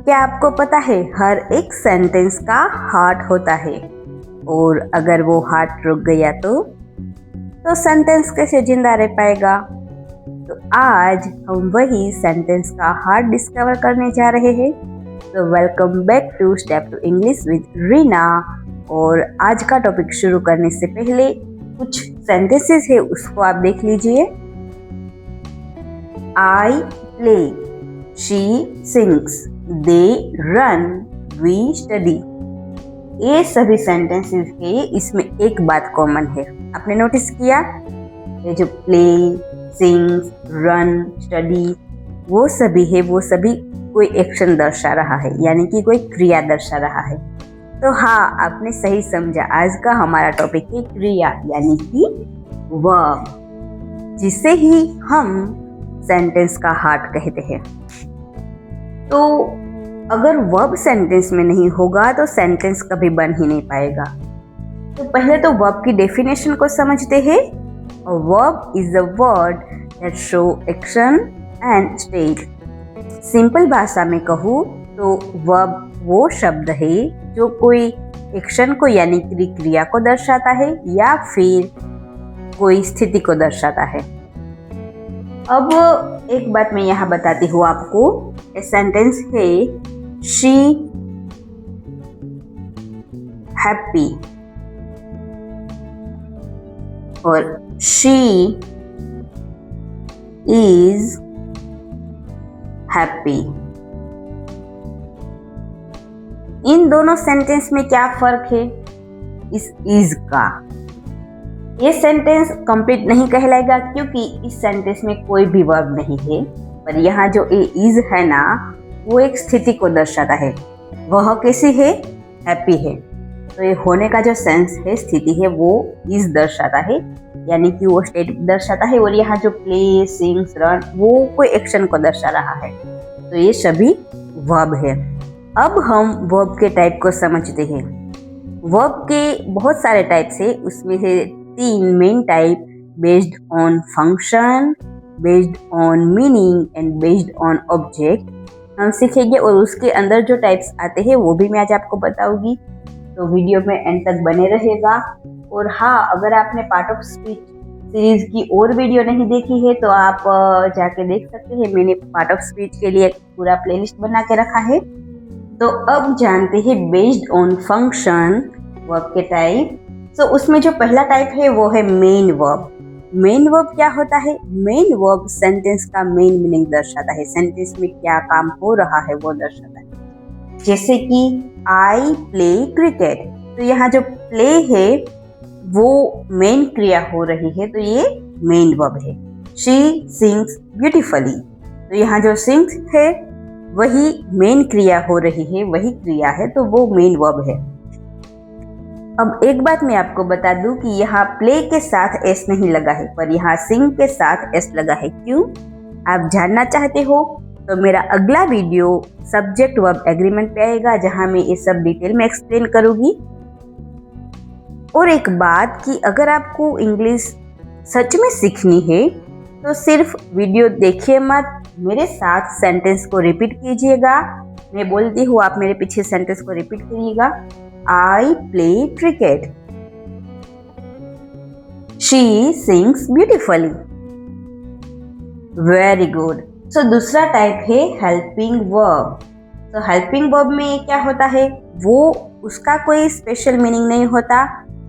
क्या आपको पता है हर एक सेंटेंस का हार्ट होता है और अगर वो हार्ट रुक गया तो सेंटेंस कैसे जिंदा रह पाएगा। तो आज हम वही सेंटेंस का हार्ट डिस्कवर करने जा रहे हैं। तो welcome back to step two English with Reena. और आज का टॉपिक शुरू करने से पहले कुछ सेंटेंसेस है उसको आप देख लीजिए। I play, she sings, they run, we study. ये सभी सेंटेंसेस है, इसमें एक बात कॉमन है। आपने नोटिस किया ये जो प्ले, सिंग्स, रन, स्टडी वो सभी है, वो सभी कोई एक्शन दर्शा रहा है, यानी कि कोई क्रिया दर्शा रहा है। तो हाँ, आपने सही समझा। आज का हमारा टॉपिक है क्रिया, यानी कि वर्ब, जिसे ही हम सेंटेंस का हार्ट कहते हैं। तो अगर वर्ब सेंटेंस में नहीं होगा तो सेंटेंस कभी बन ही नहीं पाएगा। तो पहले तो वर्ब की डेफिनेशन को समझते हैं। Verb is a word that show action and state. Simple भाषा में कहूँ तो वर्ब वो शब्द है जो कोई एक्शन को यानी कि क्रिया को दर्शाता है या फिर कोई स्थिति को दर्शाता है। अब एक बात मैं यहाँ बताती हूँ आपको। ये सेंटेंस है शी हैप्पी और शी इज हैप्पी। इन दोनों सेंटेंस में क्या फर्क है? इस इज का। ये सेंटेंस कंप्लीट नहीं कहलाएगा क्योंकि इस सेंटेंस में कोई भी वर्ब नहीं है, पर यहाँ जो ए इज है ना, वो एक स्थिति को दर्शाता है। वह कैसी है? हैप्पी है। तो ये होने का जो सेंस है, स्थिति है, वो इज दर्शाता है, यानी कि वो स्टेट दर्शाता है। और यहाँ जो प्ले, सिंग्स, रन वो कोई एक्शन को दर्शा रहा है। तो ये सभी वर्ब है। अब हम वर्ब के टाइप को समझते हैं। वर्ब के बहुत सारे टाइप्स है, उसमें से 3 main type based on function, based on meaning and based on object हम सीखेंगे। और उसके अंदर जो टाइप्स आते हैं वो भी मैं आज आपको बताऊंगी। तो वीडियो में एंड तक बने रहेगा। और हाँ, अगर आपने पार्ट ऑफ स्पीच सीरीज की और वीडियो नहीं देखी है तो आप जाके देख सकते हैं। मैंने पार्ट ऑफ स्पीच के लिए पूरा प्लेलिस्ट बना के रखा है। तो अब जानते हैं बेस्ड ऑन फंक्शन वर्ब के टाइप। तो उसमें जो पहला टाइप है वो है मेन वर्ब। मेन वर्ब क्या होता है? मेन वर्ब सेंटेंस का मेन मीनिंग दर्शाता है। सेंटेंस में क्या काम हो रहा है वो दर्शाता है। जैसे कि आई प्ले क्रिकेट, तो यहाँ जो प्ले है वो मेन क्रिया हो रही है, तो ये मेन वर्ब है। शी सिंग्स ब्यूटीफुली, तो यहाँ जो सिंग्स है वही मेन क्रिया हो रही है, वही क्रिया है, तो वो मेन वर्ब है। अब एक बात मैं आपको बता दूं कि यहाँ प्ले के साथ एस नहीं लगा है, पर यहाँ सिंग के साथ एस लगा है। क्यों? आप जानना चाहते हो तो मेरा अगला वीडियो सब्जेक्ट वर्ब एग्रीमेंट पे आएगा, जहां मैं ये सब डिटेल में एक्सप्लेन करूंगी। और एक बात कि अगर आपको इंग्लिश सच में सीखनी है तो सिर्फ वीडियो देखिए मत, मेरे साथ सेंटेंस को रिपीट कीजिएगा। मैं बोलती हूँ, आप मेरे पीछे सेंटेंस को रिपीट करिएगा। I play cricket, she sings beautifully. Very good. So दूसरा टाइप है हेल्पिंग वर्ब। तो हेल्पिंग वर्ब में क्या होता है? वो उसका कोई स्पेशल मीनिंग नहीं होता,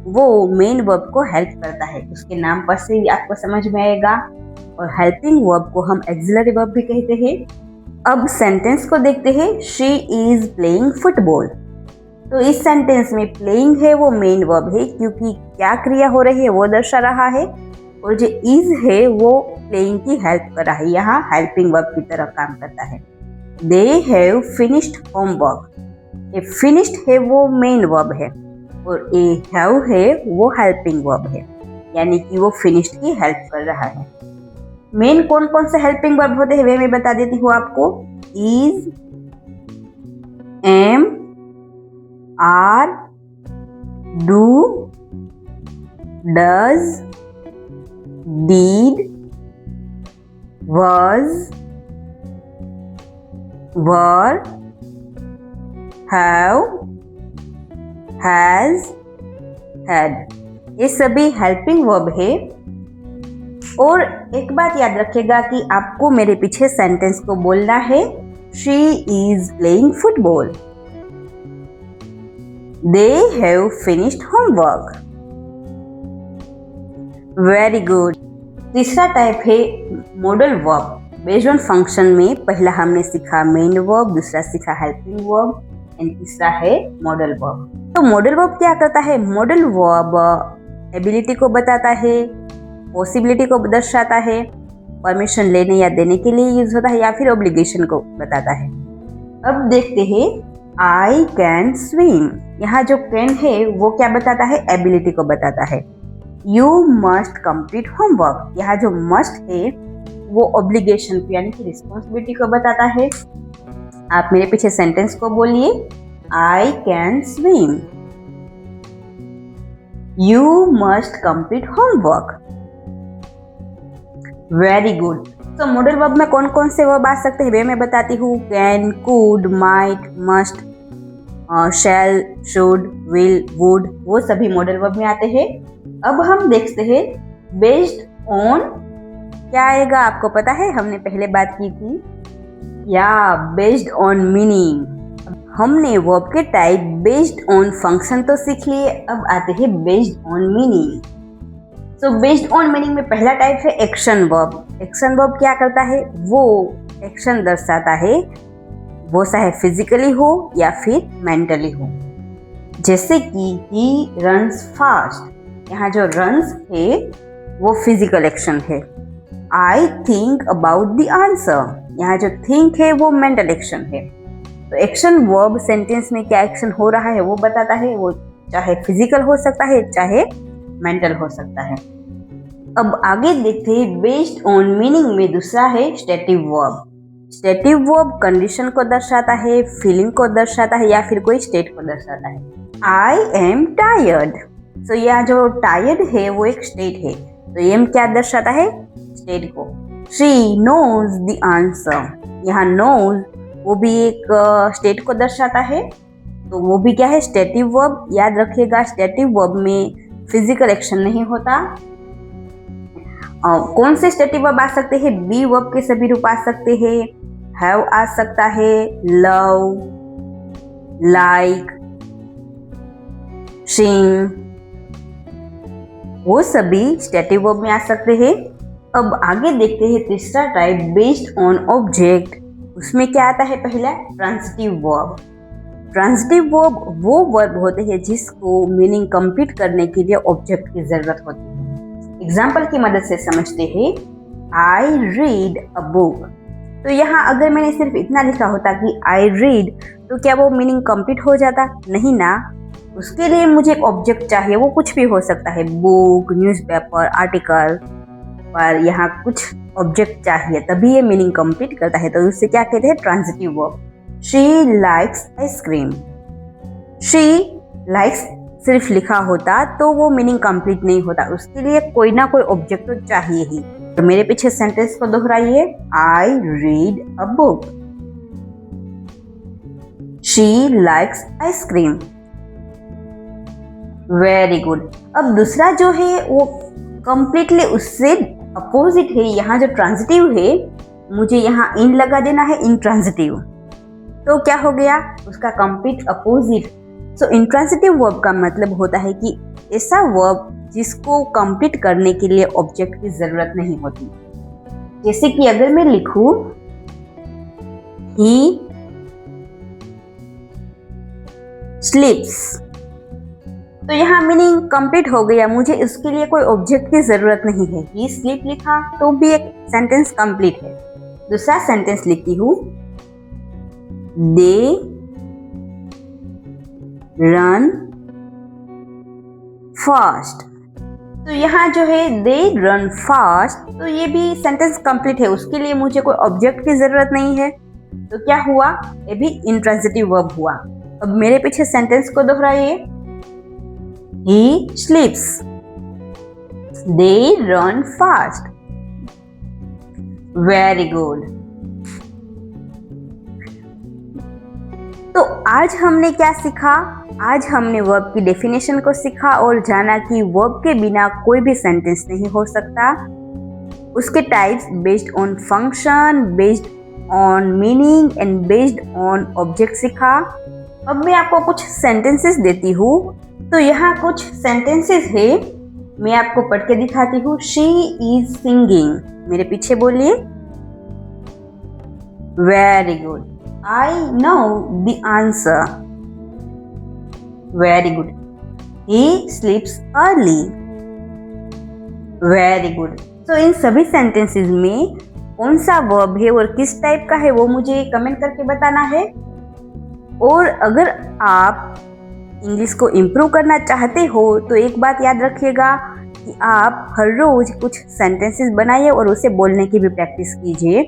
वो मेन वर्ब को हेल्प करता है। उसके नाम पर से ही आपको समझ में आएगा। और हेल्पिंग वर्ब को हम एक्सिलरी वर्ब भी कहते हैं। अब सेंटेंस को देखते हैं। शी इज प्लेइंग फुटबॉल, तो इस सेंटेंस में प्लेइंग है वो मेन वर्ब है, क्योंकि क्या क्रिया हो रही है वो दर्शा रहा है। और जो इज है वो प्लेइंग की हेल्प कर रहा है, यहाँ हेल्पिंग वर्ब की तरह काम करता है। दे हैव फिनिश्ड होमवर्क, ये फिनिश्ड है वो मेन वर्ब है, और ए हैव है वो हेल्पिंग वर्ब है, यानी कि वो फिनिश्ड की हेल्प कर रहा है। मेन कौन कौन से हेल्पिंग वर्ब होते हैं वे मैं बता देती हूँ आपको। Is, am, are, do, does, did, was, were, have, has, had, ये सभी हेल्पिंग वर्ब है। और एक बात याद रखिएगा कि आपको मेरे पीछे सेंटेंस को बोलना है, she is playing football, they have finished homework. Very good. तीसरा टाइप है modal verb. Based on function में पहला हमने सीखा मेन वर्ब, दूसरा सीखा हेल्पिंग वर्ब एंड तीसरा है मॉडल वर्ब। तो मॉडल वर्ब क्या करता है? मॉडल वर्ब एबिलिटी को बताता है, पॉसिबिलिटी को दर्शाता है, परमिशन लेने या देने के लिए यूज होता है या फिर ऑब्लिगेशन को बताता है। अब देखते हैं आई कैन स्विम। यहाँ जो कैन है वो क्या बताता है? एबिलिटी को बताता है। यू मस्ट कंप्लीट होमवर्क, यहाँ जो मस्ट है वो ऑब्लिगेशन को यानी कि रिस्पॉन्सिबिलिटी को बताता है। आप मेरे पीछे सेंटेंस को बोलिए, I can swim, you must complete homework. Very good. तो मॉडल वर्ब में कौन कौन से वर्ब आ सकते हैं वे मैं बताती हूँ। Can, could, might, must, shall, should, will, would, वो सभी मॉडल वर्ब में आते हैं। अब हम देखते हैं बेस्ड ऑन क्या आएगा। आपको पता है हमने पहले बात की थी या बेस्ड ऑन मीनिंग। हमने वर्ब के टाइप बेस्ड ऑन फंक्शन तो सीख लिए, अब आते हैं बेस्ड ऑन मीनिंग। तो बेस्ड ऑन मीनिंग में पहला टाइप है एक्शन वर्ब। एक्शन वर्ब क्या करता है? वो एक्शन दर्शाता है, वो चाहे फिजिकली हो या फिर मेंटली हो। जैसे कि ही रन्स फास्ट, यहाँ जो रन्स है वो फिजिकल एक्शन है। I think about the answer, यहाँ जो थिंक है वो मेंटल एक्शन है। तो एक्शन वर्ब सेंटेंस में क्या एक्शन हो रहा है वो बताता है, वो चाहे फिजिकल हो सकता है चाहे मेंटल हो सकता है। अब आगे देखते हैं बेस्ड ऑन मीनिंग में दूसरा है stative verb. Stative verb condition को दर्शाता है, फीलिंग को दर्शाता है या फिर कोई स्टेट को दर्शाता है। आई एम टायर्ड, तो यह जो टायर्ड है वो एक स्टेट है, तो एम क्या दर्शाता है? स्टेट को। शी नोज द आंसर, यहाँ नोज वो भी एक स्टेट को दर्शाता है, तो वो भी क्या है? Stative verb. याद रखिएगा स्टेटिव वर्ब में फिजिकल एक्शन नहीं होता। कौन से स्टेटिव वर्ब आ सकते हैं? बी वर्ब के सभी रूप आ सकते हैं, हैव आ सकता है, लव, लाइक, सिंग, वो सभी स्टेटिव वर्ब में आ सकते हैं। अब आगे देखते हैं तीसरा टाइप बेस्ड ऑन ऑब्जेक्ट। उसमें क्या आता है? पहला ट्रांजिटिव वर्ब। ट्रांजिटिव वर्ब वो वर्ब होते हैं जिसको मीनिंग कंप्लीट करने के लिए ऑब्जेक्ट की जरूरत होती है। एग्जाम्पल की मदद से समझते हैं। आई रीड अ बुक, तो यहाँ अगर मैंने सिर्फ इतना लिखा होता कि आई रीड, तो क्या वो मीनिंग कंप्लीट हो जाता? नहीं ना। उसके लिए मुझे एक ऑब्जेक्ट चाहिए, वो कुछ भी हो सकता है, बुक, न्यूज़पेपर, आर्टिकल, पर यहाँ कुछ ऑब्जेक्ट चाहिए तभी ये मीनिंग कंप्लीट करता है, तो उससे क्या कहते हैं? Transitive verb. She likes ice cream, she likes सिर्फ लिखा होता तो वो मीनिंग कंप्लीट नहीं होता, उसके लिए कोई ना कोई ऑब्जेक्ट तो चाहिए ही। तो मेरे पीछे सेंटेंस को दोहराइए, I read a book, she likes ice cream. Very good. अब दूसरा जो है वो कंप्लीटली उससे अपोजिट है। यहाँ जो ट्रांजिटिव है मुझे यहाँ इन लगा देना है, इंट्रांजिटिव, तो क्या हो गया? उसका कंप्लीट अपोजिट। सो इंट्रांजिटिव वर्ब का मतलब होता है कि ऐसा वर्ब जिसको कंप्लीट करने के लिए ऑब्जेक्ट की जरूरत नहीं होती। जैसे कि अगर मैं लिखूं ही स्लीप्स, तो यहाँ मीनिंग कंप्लीट हो गया, मुझे उसके लिए कोई ऑब्जेक्ट की जरूरत नहीं है। ही स्लीप लिखा तो भी एक सेंटेंस कंप्लीट है। दूसरा सेंटेंस लिखती हूँ, दे रन फास्ट, तो यहाँ जो है दे रन फास्ट, तो ये भी सेंटेंस कंप्लीट है, उसके लिए मुझे कोई ऑब्जेक्ट की जरूरत नहीं है। तो क्या हुआ? ये भी इंट्रांजिटिव वर्ब हुआ। अब मेरे पीछे सेंटेंस को दोहराइए, he sleeps, they run fast. Very good. तो आज हमने क्या सीखा? आज हमने वर्ब की डेफिनेशन को सीखा और जाना कि वर्ब के बिना कोई भी सेंटेंस नहीं हो सकता। उसके types based on function, based on meaning and based on object सीखा। अब मैं आपको कुछ सेंटेंसेस देती हूँ। तो यहाँ कुछ सेंटेंसेस है, मैं आपको पढ़ के दिखाती हूँ। शी इज सिंगिंग, मेरे पीछे बोलिए। Very good, I know the answer. Very good, he स्लीप्स early. Very good. तो इन सभी सेंटेंसेस में कौन सा वर्ब है और किस टाइप का है वो मुझे कमेंट करके बताना है। और अगर आप इंग्लिश को इम्प्रूव करना चाहते हो तो एक बात याद रखिएगा कि आप हर रोज कुछ सेंटेंसेस बनाइए और उसे बोलने की भी प्रैक्टिस कीजिए।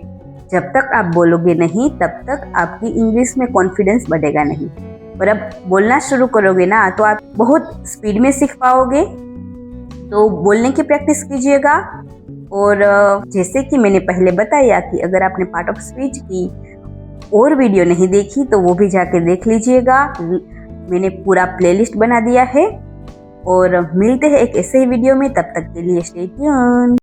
जब तक आप बोलोगे नहीं तब तक आपकी इंग्लिश में कॉन्फिडेंस बढ़ेगा नहीं। और अब बोलना शुरू करोगे ना तो आप बहुत स्पीड में सीख पाओगे। तो बोलने की प्रैक्टिस कीजिएगा। और जैसे कि मैंने पहले बताया कि अगर आपने पार्ट ऑफ स्पीच की और वीडियो नहीं देखी तो वो भी जाके देख लीजिएगा। मैंने पूरा प्लेलिस्ट बना दिया है। और मिलते हैं एक ऐसे ही वीडियो में, तब तक के लिए स्टे ट्यून्ड।